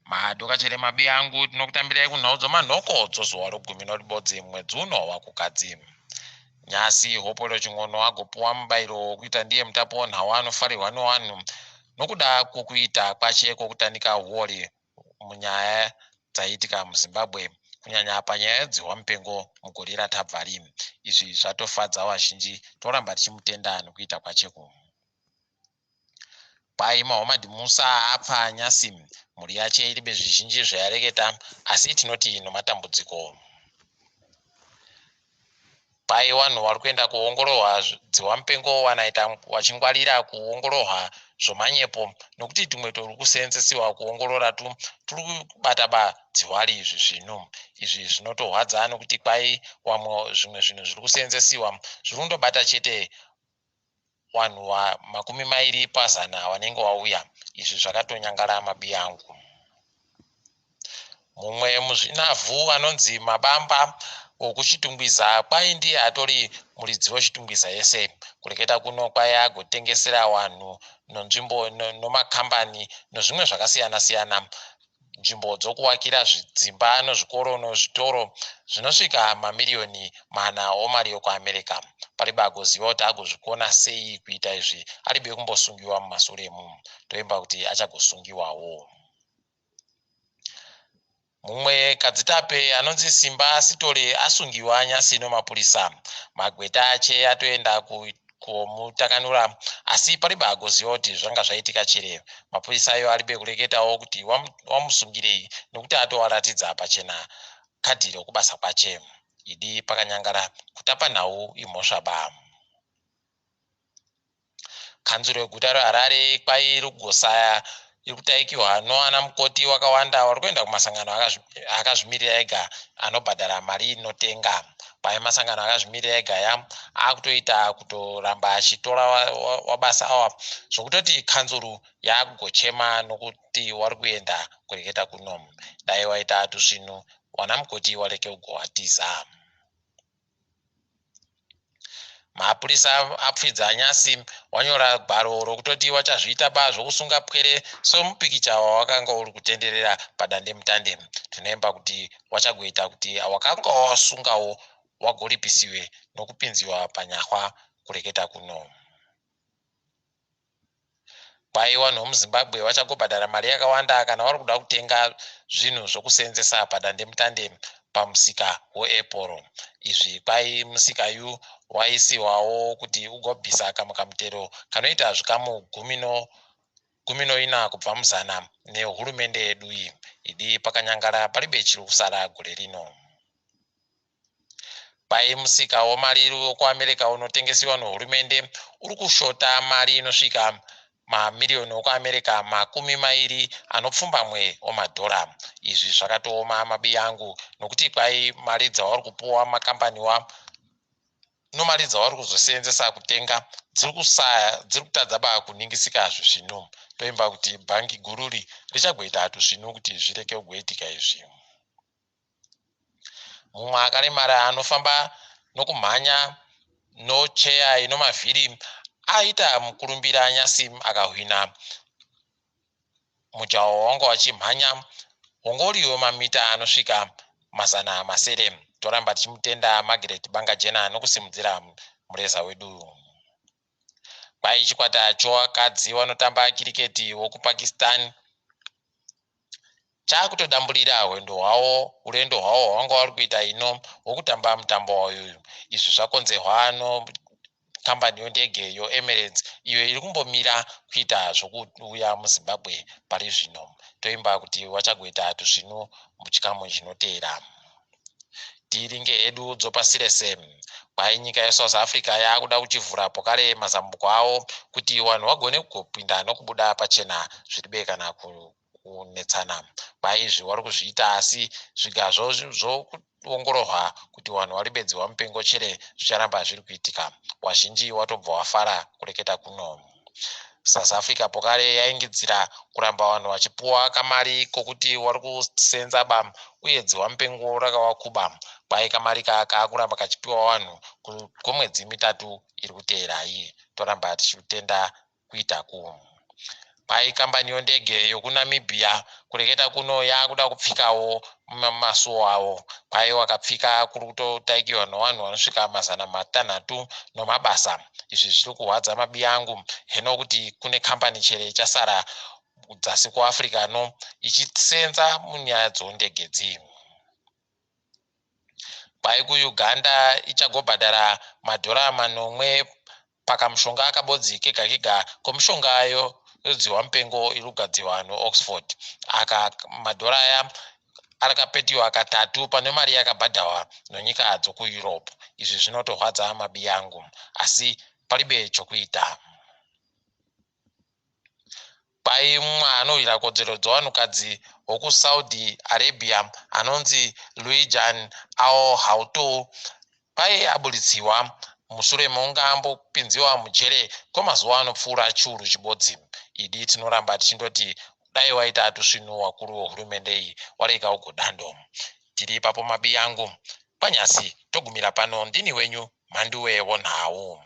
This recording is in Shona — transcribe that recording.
madoka chere mabi angu tinokutambirai kunhaudzo manhokodzo zuva rogumi noribodzi mwedzi uno wakukadzi. Nyasi hopolo chingono agopuwa mubairo wokuita ndiye mutapo wenhau anofarirwa nevanhu nokuda kwokuita kwache kwokutanika huori munyaya dzaiitika muZimbabwe kunyanya panyaya yedziwa mupengo mugore ratabvari. Izvi zvatofadza vazhinji, toramba tichimutenda nokuita kwacheko. Pai Muhammad Musa apfa Nyasi, mhuri yache iribe zvizhinji zvayareketa, asi tinoti nomatambudziko. Pai vanhu vari kuenda kuongororwa dziwa mupengo wanaita wachingwarira kuongororwa zvomanyepo, nokuti tumwe turi kuseenzesiwa kuongorora turi kubata dziwari izvi zvino. Izvi zvinotorwadza nokuti kwai vamwe zvimwe zvinhu zviri kuseenzesiwa zviri kundobata chete vanhu va20 pazana vanenge vauya. Izvi zvakatonyangara mabi angu. Mumwe muzvinavhu anonzi Mabamba wokuchitungwiza kwai ndiye atori muridzi wechitungwiza yese. Kureketa kuno kwai agotengesera vanhu nenzvimbo nomakambani nezvimwe zvakasiyana siyana nzvimbo dzokuwakira zvidzimba nezvikoro nezvitoro zvinosvika mamiliyoni mana omari yokuAmerica. Paribe agoziva kuti agozvikona sei kuita izvi aribe kumbosungiwa mumasuremu, toimba kuti achagosungiwawo. Mumwe kadzitape anonzi Simba Sitole asungiwa Nyasi nomapurisa. Magweta ache atoenda kumutakanura, asi paribe agoziva kuti zvanga zvaitika chire. Mapurisa ayo aribe kureketawo kuti wamusungirei nokuti atowaratidza pachena kadhi rokubasa kwache. Idi pakanyangara kutapa nhau imhosva. Kanzuro yeguta reHarare kwai Rugosaya iri kutaikiwa noana mukoti wakawanda vari kuenda kumasangano akazvimirira ega anobhadhara mari inotenga. Pai masangano akazvimirira ega aya akutoita kutoramba achitora wabasa awa zvokutoti kanzuro yakugochema nokuti wari kuenda kureketa kuno. Dai waita tusvinu wana mukoti wareke kugovatiza. Mapurisa apfidza Nyasi wanyora gwaro rokutoti wachazviita zvokusunga pwere somupikicha wawakanga uri kutenderera padandemutande. Tinoemba kuti wachagoita kuti wakanga wasungawo wagoripisiwe nokupinziwa panyahwa kureketa kuno. Kwai vanhu vomuZimbabwe vachagobhadhara mari yakawanda kana vari kuda kutenga zvinhu zvokuseenzesa padandemutande pamusika weApple. Izvi kwai musika uyu waisiwawo kuti ugobvisa kamutero kanoita zvikamu 14 kubva muzana nehurumende yedu iyi. Idi pakanyangara paribe chiri kusara gore rino. Pai musika wemari wokuAmerica unotengesiwa nehurumende uri kushota mari inosvika mamiliyoni okuAmerica 20 anopfumbamwe omadhora. Izvi zvakatooma mabi angu nokuti kwai mari dzavari kupuwa makambaniwa nomari dzavari kuzoseenzesa kutenga dziri kutadza kuningisika zvino. Toimba kuti bhangi gururi richagoita tusvinu kuti zvireke kugoitika izvi. Mumwe akaremara anofamba nokumhanya nocheya ino mavhiri aita mukurumbira Nyasi akahwina mujaho wanga wachimhanya wongoriwo mamita anosvika 700. Toramba tichimutenda Margaret Bangajena nokusimudzira mureza wedu. Kwai chikwata chowakadzi vanotamba kiriketi wokuPakistan chakutodamburira urendo hwavo hwanga vari kuita ino wokutamba mutambo wayo. Izvi zvakonzerwa kambani yondege yoEmirates iyo iri kumbomira kuita zvokuuya muZimbabwe pari zvino. Toimba kuti wachagoita tusvinu muchikamu chinoteera. Tiringe hedu dzopasirese. Kwai nyika yeSouth Africa yakuda kuchivhura pokare mazambuko avo kuti vanhu vagone kugopinda nokubuda pachena zviribe kana kunetsana. Kwai izvi vari kuzviita asi zviga zvokuongororwa kuti vanhu vari bedziwa mupengo chere zvicharamba zviri kuitika. Wazhinji watobva wafara kureketa kuno. South Africa pokare yaingidzira kuramba vanhu vachipuwa kamari kokuti vari kuseenza uye dziwa mupengo rakawakuba. Kwai kamari kakuramba kachipiwa vanhu kwemwedzi 3 iri kuteera iyi. Toramba tichitenda kuita ku. pai kambani yondege yokunamibhia kureketa kuno yakuda kupfikawo masuo awo pai wakapfika kuri kutotaikiwa nevanhu vanosvika 600 nomabasa. Izvi zviri kuhwadza mabi angu heno kuti kune kambani chere ichasara dzasi kuafrica no ichisenza munyaya dzondege dzi. Pai kuuganda ichagobhadhara madhora 9 pakamushonga akabodzi kega kega komishonga ayo yodziwa mupengo iri kugadzirwa neoxford aka madhora aya akapetiwa katatu pane mari yakabhadharwa nonyika dzokueurope. Izvi zvinotorwadza mabi angu asi palibe chokuita. Pai mumwe anowira kodzero dzevanhukadzi wokusaudi arabia anonzi Loujain Al Houto pai aburitsiwa mushure mekunge ambopinziwa mujere kwemazuva anopfuura chiuru chibodzi. Idi tinoramba tichindoti dai waita tusvinu wakuru wehurumende iyi warega ugodando. Tiri ipapo mabi angu panyasi togumira pano. Ndini wenyu Mhanduwe Wonhau.